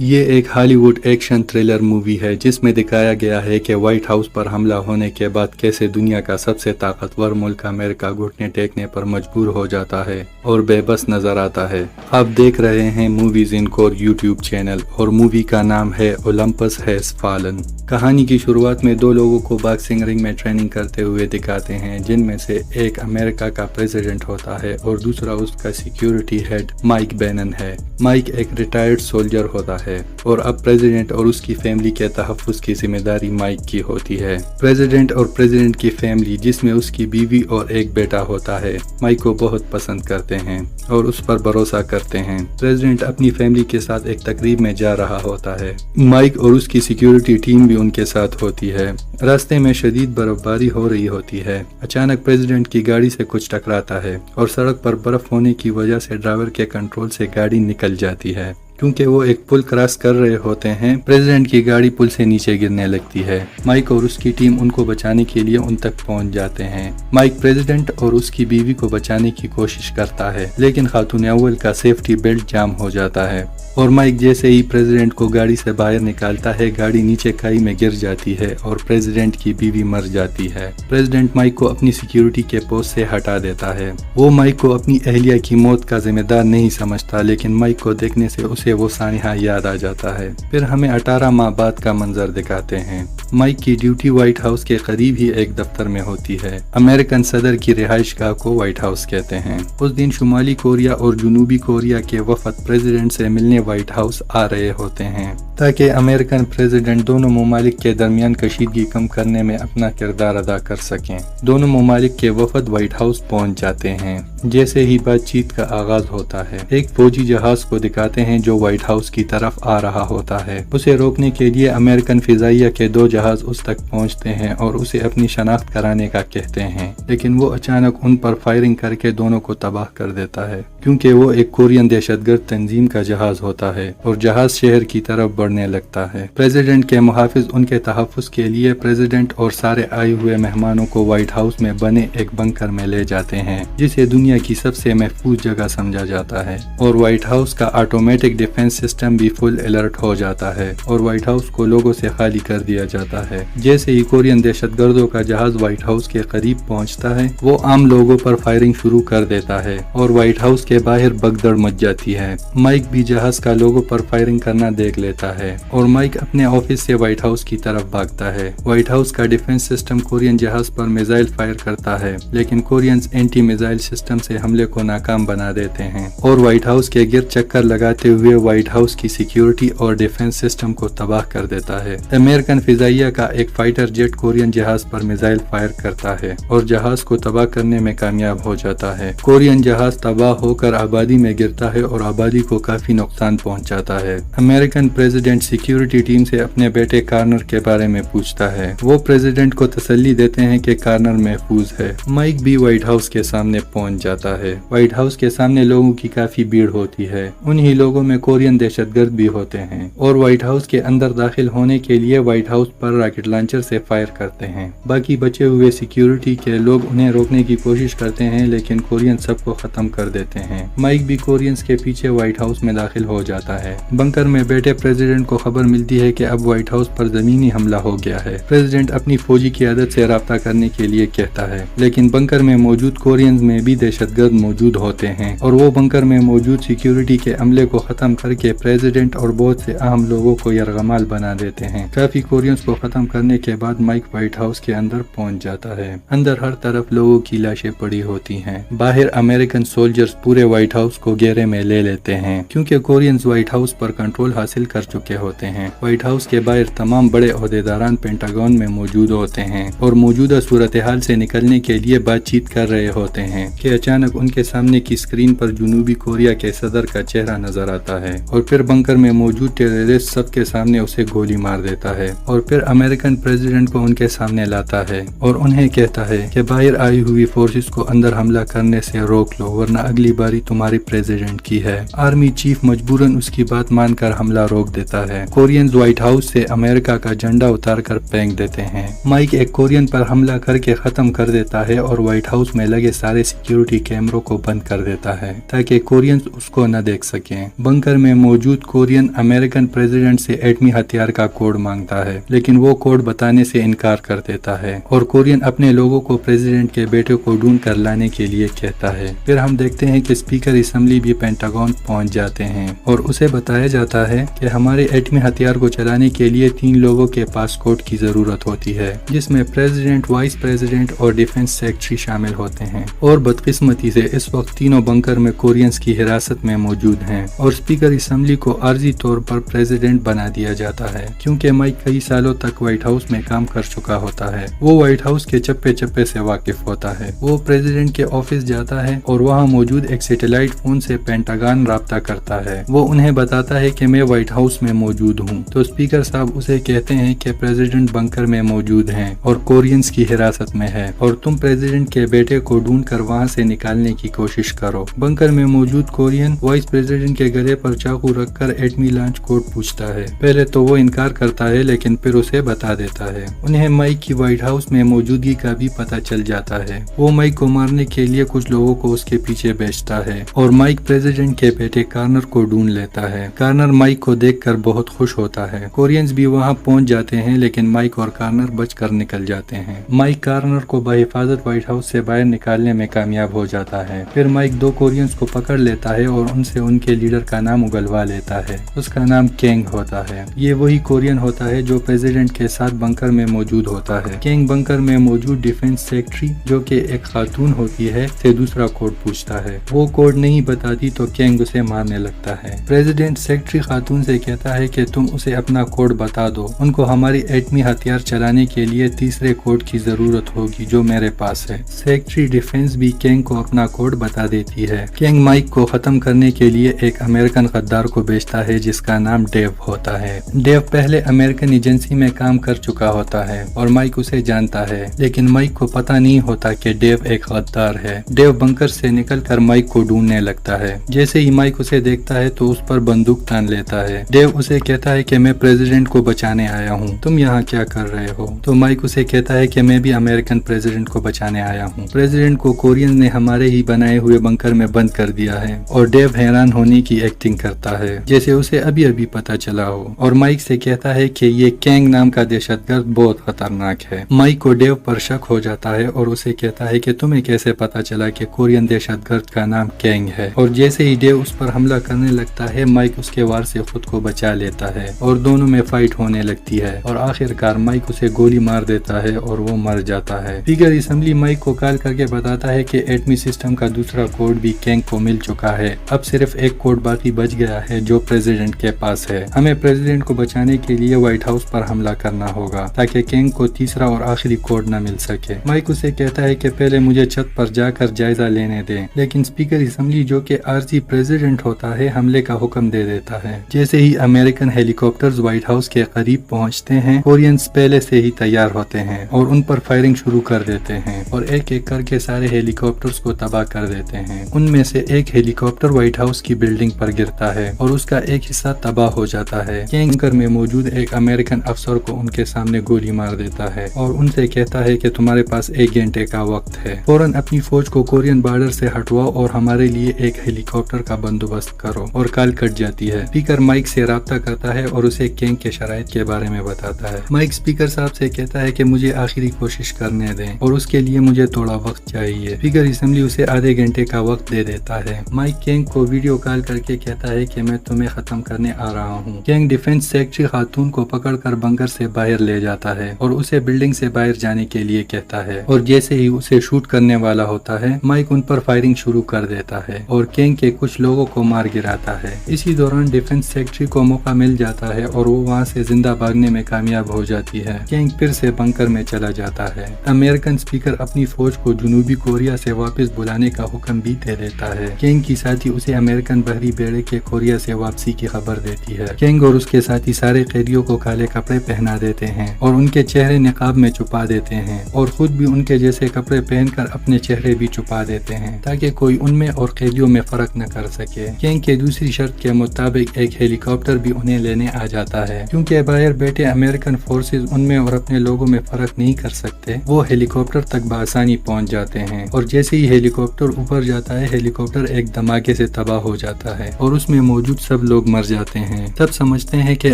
ये एक Hollywood action thriller movie है जिसमें दिखाया गया है कि व्हाइट हाउस पर हमला होने के बाद कैसे दुनिया का सबसे ताकतवर मुल्क अमेरिका घुटने टेकने पर मजबूर हो जाता है और बेबस नजर आता है। आप देख रहे हैं मूवीज इन कोर यूट्यूब चैनल और मूवी का नाम है ओलंपस हैज फॉलन। कहानी की शुरुआत में दो लोगों को बॉक्सिंग रिंग में ट्रेनिंग करते हुए दिखाते हैं, जिनमें से एक अमेरिका का प्रेसिडेंट होता है और दूसरा उसका सिक्योरिटी हेड माइक बैनन है। माइक एक रिटायर्ड सोल्जर होता है और अब प्रेसिडेंट और उसकी फैमिली के तहफ्फुज़ की जिम्मेदारी माइक की होती है। प्रेसिडेंट और प्रेसिडेंट की फैमिली, जिसमें उसकी बीवी और एक बेटा होता है, माइक को बहुत पसंद करते हैं और उस पर भरोसा करते हैं। प्रेसिडेंट अपनी फैमिली के साथ एक तकरीब में जा रहा होता है। माइक और उसकी सिक्योरिटी टीम भी उनके साथ होती है। रास्ते में शदीद बर्फबारी हो रही होती है। अचानक प्रेसिडेंट की गाड़ी से कुछ टकराता है और सड़क पर बर्फ होने की वजह से ड्राइवर के कंट्रोल से गाड़ी निकल जाती है। क्योंकि वो एक पुल क्रॉस कर रहे होते हैं, प्रेसिडेंट की गाड़ी पुल से नीचे गिरने लगती है। माइक और उसकी टीम उनको बचाने के लिए उन तक पहुंच जाते हैं। माइक प्रेसिडेंट और उसकी बीवी को बचाने की कोशिश करता है, लेकिन खातून अव्वल का सेफ्टी बेल्ट जाम हो जाता है और माइक जैसे ही प्रेसिडेंट को गाड़ी से बाहर निकालता है, गाड़ी नीचे खाई में गिर जाती है और प्रेसिडेंट की बीवी मर जाती है। प्रेसिडेंट माइक को अपनी सिक्योरिटी के पोस्ट से हटा देता है। वो माइक को अपनी अहलिया की मौत का जिम्मेदार नहीं समझता, लेकिन माइक को देखने से उसे वो सानिहा याद आ जाता है। फिर हमें 18 माह बाद का मंजर दिखाते हैं। माइक की ड्यूटी व्हाइट हाउस के करीब ही एक दफ्तर में होती है। अमेरिकन सदर की रिहाइश गाह को व्हाइट हाउस कहते हैं। उस दिन शुमाली कोरिया और जनूबी कोरिया के वफद प्रेसिडेंट से मिलने व्हाइट हाउस आ रहे होते हैं ताकि अमेरिकन प्रेसिडेंट दोनों ममालिक के दरमियान कशीदगी कम करने में अपना किरदार अदा कर सकें। दोनों ममालिक के वफद व्हाइट हाउस पहुंच जाते हैं। जैसे ही बातचीत का आगाज होता है, एक फौजी जहाज को दिखाते हैं जो व्हाइट हाउस की तरफ आ रहा होता है। उसे रोकने के लिए अमेरिकन फिजाइया के दो जहाज उस तक पहुंचते हैं और उसे अपनी शनाख्त कराने का कहते हैं, लेकिन वो अचानक उन पर फायरिंग करके दोनों को तबाह कर देता है, क्योंकि वो एक कोरियन दहशतगर्द तंजीम का जहाज होता है और जहाज शहर की तरफ बढ़ने लगता है। प्रेसिडेंट के मुहाफिज उनके तहफ्फुज़ के लिए प्रेसिडेंट और सारे आए हुए मेहमानों को व्हाइट हाउस में बने एक बंकर में ले जाते हैं, जिसे दुनिया की सबसे महफूज जगह समझा जाता है। और व्हाइट हाउस का ऑटोमेटिक डिफेंस सिस्टम भी फुल अलर्ट हो जाता है और व्हाइट हाउस को लोगों से खाली कर दिया जाता है। जैसे ही कोरियन दहशतगर्दों का जहाज व्हाइट हाउस के करीब पहुंचता है, वो आम लोगों पर फायरिंग शुरू कर देता है और व्हाइट हाउस के बाहर भगदड़ मच जाती है। माइक भी जहाज का लोगों पर फायरिंग करना देख लेता है और माइक अपने ऑफिस से व्हाइट हाउस की तरफ भागता है। व्हाइट हाउस का डिफेंस सिस्टम कोरियन जहाज पर मिसाइल फायर करता है, लेकिन कोरियंस एंटी मिसाइल सिस्टम से हमले को नाकाम बना देते हैं और व्हाइट हाउस के गिर्द चक्कर लगाते हुए व्हाइट हाउस की सिक्योरिटी और डिफेंस सिस्टम को तबाह कर देता है। अमेरिकन फिजाइया का एक फाइटर जेट कोरियन जहाज पर मिसाइल फायर करता है और जहाज को तबाह करने में कामयाब हो जाता है। कोरियन जहाज तबाह होकर आबादी में गिरता है और आबादी को काफी नुकसान पहुंचाता है। अमेरिकन प्रेसिडेंट सिक्योरिटी टीम से अपने बेटे कार्नर के बारे में पूछता है। वो प्रेसिडेंट को तसल्ली देते हैं कि कार्नर महफूज है। माइक भी व्हाइट हाउस के सामने पहुंच जाता है। व्हाइट हाउस के सामने लोगों की काफी भीड़ होती है। उन्हीं लोगों में कोरियन दहशतगर्द भी होते हैं और व्हाइट हाउस के अंदर दाखिल होने के लिए व्हाइट हाउस पर रॉकेट लॉन्चर से फायर करते हैं। बाकी बचे हुए सिक्योरिटी के लोग उन्हें रोकने की कोशिश करते हैं, लेकिन कोरियन सबको खत्म कर देते हैं। माइक भी कोरियंस के पीछे व्हाइट हाउस में दाखिल हो जाता है। बंकर में बैठे प्रेसिडेंट को खबर मिलती है कि अब व्हाइट हाउस पर जमीनी हमला हो गया है। प्रेसिडेंट अपनी फौजी क़यादत से राब्ता करने के लिए कहता है, लेकिन बंकर में मौजूद कोरियंस में भी दहशतगर्द मौजूद होते हैं और वो बंकर में मौजूद सिक्योरिटी के अमले को खत्म करके प्रेसिडेंट और बहुत से अहम लोगों को यरगमाल बना देते हैं। काफी कोरियंस को खत्म करने के बाद माइक व्हाइट हाउस के अंदर पहुंच जाता है। अंदर हर तरफ लोगों की लाशें पड़ी होती हैं। बाहर अमेरिकन सोल्जर्स पूरे व्हाइट हाउस को घेरे में ले लेते हैं, क्योंकि कोरियंस व्हाइट हाउस पर कंट्रोल हासिल कर चुके होते हैं। व्हाइट हाउस के बाहर तमाम बड़े ओहदेदारान पेंटागन में मौजूद होते हैं और मौजूदा सूरत हाल से निकलने के लिए बातचीत कर रहे होते हैं कि अचानक उनके सामने की स्क्रीन पर जनूबी कोरिया के सदर का चेहरा नजर आता है और फिर बंकर में मौजूद टेररिस्ट सबके सामने उसे गोली मार देता है और फिर अमेरिकन प्रेसिडेंट को उनके सामने लाता है और उन्हें कहता है कि बाहर आई हुई फोर्सेस को अंदर हमला करने से रोक लो, वरना अगली बारी तुम्हारी प्रेसिडेंट की है। आर्मी चीफ मजबूरन उसकी बात मानकर हमला रोक देता करता है। कोरियंस व्हाइट हाउस से अमेरिका का झंडा उतार कर फेंक देते हैं। माइक एक कोरियन पर हमला करके खत्म कर देता है और व्हाइट हाउस में लगे सारे सिक्योरिटी कैमरों को बंद कर देता है ताकि कोरियंस उसको न देख सकें। बंकर में मौजूद कोरियन अमेरिकन प्रेसिडेंट से एटमी हथियार का कोड मांगता है, लेकिन वो कोड बताने से इनकार कर देता है और कोरियन अपने लोगों को प्रेसिडेंट के बेटे को ढूंढ कर लाने के लिए कहता है। फिर हम देखते हैं कि स्पीकर असेंबली भी पेंटागन पहुंच जाते हैं और उसे बताया जाता है कि हमारे एटमी हथियार को चलाने के लिए 3 लोगों के पास कोड की जरूरत होती है, जिसमें प्रेसिडेंट, वाइस प्रेसिडेंट और डिफेंस सेक्रेटरी शामिल होते हैं। और बदकिस्मती से इस वक्त तीनों बंकर में कोरियंस की हिरासत में मौजूद हैं और स्पीकर असेंबली को आर्जी तौर पर प्रेसिडेंट बना दिया जाता है, क्योंकि माइक कई सालों तक व्हाइट हाउस में काम कर चुका होता है। वो व्हाइट हाउस के चप्पे चप्पे से वाकिफ होता है। वो प्रेसिडेंट के ऑफिस जाता है और वहाँ मौजूद एक सैटेलाइट फोन से पेंटागन राब्ता करता है। वो उन्हें बताता है कि मैं व्हाइट हाउस में मौजूद हूँ। तो स्पीकर साहब उसे कहते हैं कि प्रेसिडेंट बंकर में मौजूद हैं और कोरियंस की हिरासत में है और तुम प्रेसिडेंट के बेटे को ढूंढ कर वहाँ से निकालने की कोशिश करो। बंकर में मौजूद कोरियन वाइस प्रेसिडेंट के गले पर चाकू रखकर एटमी लॉन्च कोड पूछता है। पहले तो वो इनकार करता है, लेकिन फिर उसे बता देता है। उन्हें माइक की व्हाइट हाउस में मौजूदगी का भी पता चल जाता है। वो माइक को मारने के लिए कुछ लोगों को उसके पीछे भेजता है और माइक प्रेसिडेंट के बेटे कार्नर को ढूंढ लेता है। कार्नर माइक को देखकर बहुत खुश होता है। कोरियंस भी वहाँ पहुँच जाते हैं, लेकिन माइक और कार्नर बचकर निकल जाते हैं। माइक कार्नर को बहिफाजत व्हाइट हाउस से बाहर निकालने में कामयाब हो जाता है। फिर माइक 2 कोरियंस को पकड़ लेता है और उनसे उनके लीडर का नाम उगलवा लेता है। उसका नाम केंग होता है। ये वही कोरियन होता है जो प्रेसिडेंट के साथ बंकर में मौजूद होता है। केंग बंकर में मौजूद डिफेंस सेक्रेटरी, जो कि एक खातून होती है, से दूसरा कोड पूछता है। वो कोड नहीं बताती तो केंग उसे मारने लगता है। प्रेसिडेंट सेक्रेटरी खातून से कहता है कि तुम उसे अपना कोड बता दो। उनको हमारी एटमी हथियार चलाने के लिए तीसरे कोड की जरूरत होगी जो मेरे पास है। सेक्रेटरी डिफेंस भी केंग को अपना कोड बता देती है। केंग माइक को खत्म करने के लिए एक अमेरिकन गद्दार को भेजता है जिसका नाम डेव होता है। डेव पहले अमेरिकन एजेंसी में काम कर चुका होता है और माइक उसे जानता है, लेकिन माइक को पता नहीं होता कि डेव एक गद्दार है। डेव बंकर से निकलकर माइक को ढूंढने लगता है। जैसे ही माइक उसे देखता है तो उस पर बंदूक तान लेता है। डेव उसे कहता है कि मैं प्रेसिडेंट को बचाने आया हूँ, तुम यहाँ क्या कर रहे हो? तो माइक उसे कहता है कि मैं भी अमेरिकन प्रेसिडेंट को बचाने आया हूँ। प्रेसिडेंट को कोरियन ने हमारे ही बनाए हुए बंकर में बंद कर दिया है। और डेव हैरान होने की एक्टिंग करता है जैसे उसे अभी अभी पता चला हो और माइक से कहता है कि ये केंग नाम का दहशतगर्द बहुत खतरनाक है। माइक को डेव पर शक हो जाता है और उसे कहता है कि तुम्हें कैसे पता चला कि कोरियन दहशतगर्द का नाम केंग है। और जैसे ही डेव उस पर हमला करने लगता है, माइक उसके वार से खुद को बचा लेता है और दोनों में फाइट होने लगती है और आखिरकार माइक उसे गोली मार देता है और वो मर जाता है। स्पीकर असेंबली माइक को कॉल करके बताता है कि एटमी सिस्टम का दूसरा कोड भी केंग को मिल चुका है। अब सिर्फ एक कोड बाकी बच गया है जो प्रेसिडेंट के पास है। हमें प्रेसिडेंट को बचाने के लिए व्हाइट हाउस पर हमला करना होगा ताकि केंग को तीसरा और आखिरी कोड न मिल सके। माइक उसे कहता है कि पहले मुझे छत पर जाकर जायजा लेने दें, लेकिन स्पीकर असेंबली जो कि आर्जी प्रेसिडेंट होता है हमले का हुक्म दे देता है। जैसे ही अमेरिकन हेलीकॉप्टर्स व्हाइट हाउस के करीब पहुंचते हैं, कोरियंस पहले से ही तैयार होते हैं और उन पर फायरिंग शुरू कर देते हैं और एक एक करके सारे हेलीकॉप्टर्स को तबाह कर देते हैं। उनमें से एक हेलीकॉप्टर व्हाइट हाउस की बिल्डिंग पर गिरता है और उसका एक हिस्सा तबाह हो जाता है। केंग बंकर में मौजूद एक अमेरिकन अफसर को उनके सामने गोली मार देता है और उनसे कहता है कि तुम्हारे पास 1 घंटे का वक्त है। फौरन अपनी फौज को कोरियन बॉर्डर से हटवाओ और हमारे लिए एक हेलीकॉप्टर का बंदोबस्त करो। और कॉल कट जाती है। स्पीकर माइक से राब्ता करता है और उसे केंग के शराइत के बारे में बताता है। माइक स्पीकर साहब से कहता है कि मुझे आखिरी कोशिश करने दें और उसके लिए मुझे थोड़ा वक्त चाहिए। स्पीकर असेंबली उसे आधे घंटे का वक्त दे देता है। माइक केंग को वीडियो कॉल करके कहता है कि मैं तुम्हें खत्म करने आ रहा हूँ। केंग डिफेंस सेक्रेटरी खातून को पकड़कर बंकर से बाहर ले जाता है और उसे बिल्डिंग से बाहर जाने के लिए कहता है और जैसे ही उसे शूट करने वाला होता है, माइक उन पर फायरिंग शुरू कर देता है और केंग के कुछ लोगों को मार गिराता है। इसी दौरान डिफेंस सेक्रेटरी को मौका मिल जाता है और वो वहाँ से जिंदा भागने में कामयाब हो जाती है। केंग फिर से बंकर में चला जाता है। अमेरिकन स्पीकर अपनी फौज को जनूबी कोरिया से वापस बुलाने का हुक्म भी दे देता है। केंग की साथी उसे अमेरिकन बहरी बेड़े के कोरिया से वापसी की खबर देती है। केंग और उसके साथी सारे कैदियों को काले कपड़े पहना देते हैं और उनके चेहरे निकाब में छुपा देते हैं और खुद भी उनके जैसे कपड़े पहनकर अपने चेहरे भी छुपा देते हैं ताकि कोई उनमें और कैदियों में फर्क न कर सके। केंग के दूसरी शर्त के मुताबिक एक हेलीकॉप्टर بھی انہیں لینے آ جاتا ہے۔ کیونکہ باہر بیٹھے امریکن فورسز ان میں اور اپنے لوگوں میں فرق نہیں کر سکتے، وہ ہیلی کاپٹر تک بآسانی پہنچ جاتے ہیں، اور جیسے ہی ہیلی کاپٹر اوپر جاتا ہے ہیلی کاپٹر ایک دھماکے سے تباہ ہو جاتا ہے اور اس میں موجود سب لوگ مر جاتے ہیں۔ سب سمجھتے ہیں کہ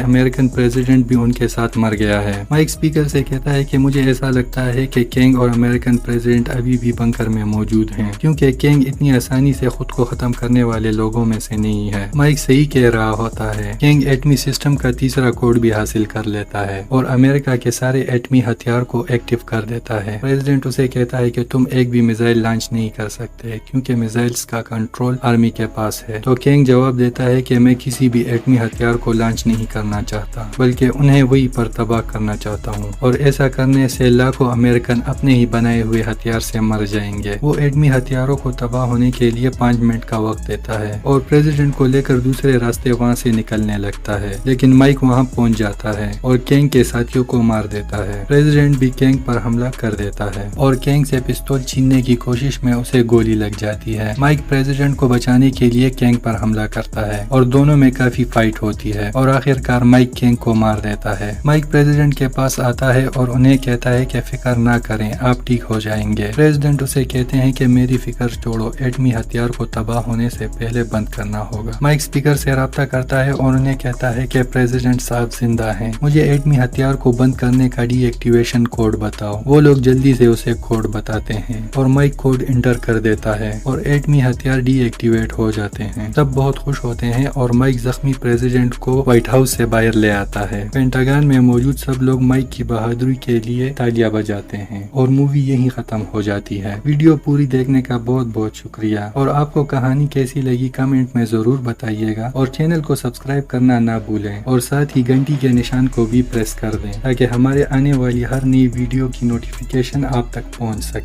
امریکن پریزیڈنٹ بھی ان کے ساتھ مر گیا ہے۔ مائک سپیکر سے کہتا ہے کہ مجھے ایسا لگتا ہے کہ کنگ اور امریکن پریزیڈنٹ ابھی بھی بنکر میں موجود ہیں، کیونکہ کنگ اتنی آسانی سے خود کو ختم کرنے والے لوگوں میں سے نہیں ہے۔ مائک صحیح کہہ رہا ہوتا ہے۔ کنگ ایٹمی سسٹم کا تیسرا کوڈ بھی حاصل کر لیتا ہے اور امریکہ کے سارے ایٹمی ہتھیار کو ایکٹیو کر دیتا ہے۔ پریزیڈنٹ اسے کہتا ہے کہ تم ایک بھی میزائل لانچ نہیں کر سکتے کیونکہ میزائلز کا کنٹرول آرمی کے پاس ہے۔ تو کنگ جواب دیتا ہے کہ میں کسی بھی ایٹمی ہتھیار کو لانچ نہیں کرنا چاہتا، بلکہ انہیں وہی پر تباہ کرنا چاہتا ہوں، اور ایسا کرنے سے لاکھوں امریکن اپنے ہی بنائے ہوئے ہتھیار سے مر جائیں گے۔ وہ ایٹمی ہتھیاروں کو تباہ ہونے کے لیے 5 منٹ کا وقت دیتا ہے اور پریزیڈنٹ کو لے کر دوسرے راستے وہاں سے نکلنے لگتا ہے، لیکن مائک وہاں پہنچ جاتا ہے اور کنگ کے ساتھیوں کو مار دیتا ہے۔ پریزیڈنٹ بھی کنگ پر حملہ کر دیتا ہے اور کنگ سے پستول چھیننے کی کوشش میں اسے گولی لگ جاتی ہے۔ مائک پریزیڈنٹ کو بچانے کے لیے کنگ پر حملہ کرتا ہے اور دونوں میں کافی فائٹ ہوتی ہے اور آخرکار مائک کنگ کو مار دیتا ہے۔ مائک پریزیڈنٹ کے پاس آتا ہے اور انہیں کہتا ہے کہ فکر نہ کریں، آپ ٹھیک ہو جائیں گے۔ پریزیڈنٹ اسے کہتے ہیں کہ میری فکر چھوڑو، ایٹمی ہتھیار کو تباہ ہونے سے پہلے بند کرنا ہوگا۔ مائک سپیکر سے رابطہ کرتا ہے اور انہیں کہتا ہے کہ پریزیڈنٹ صاحب زندہ ہیں، مجھے ایٹمی ہتھیار کو بند کرنے کا ڈی ایکٹیویشن کوڈ بتاؤ۔ وہ لوگ جلدی سے اسے کوڈ بتاتے ہیں اور مائک کوڈ انٹر کر دیتا ہے اور ایٹمی ہتھیار ڈی ایکٹیویٹ ہو جاتے ہیں۔ سب بہت خوش ہوتے ہیں اور مائک زخمی پریزیڈنٹ کو وائٹ ہاؤس سے باہر لے آتا ہے۔ پینٹاگن میں موجود سب لوگ مائک کی بہادری کے لیے تالیاں بجاتے ہیں اور مووی یہیں ختم ہو جاتی ہے۔ ویڈیو پوری دیکھنے کا بہت بہت شکریہ، اور آپ کو کہانی کیسی لگی کمنٹ میں ضرور بتائیے گا، اور چینل کو سبسکرائب کرنا نہ بھولیں اور ساتھ ہی گھنٹی کے نشان کو بھی پریس کر دیں تاکہ ہمارے آنے والی ہر نئی ویڈیو کی نوٹیفیکیشن آپ تک پہنچ سکے۔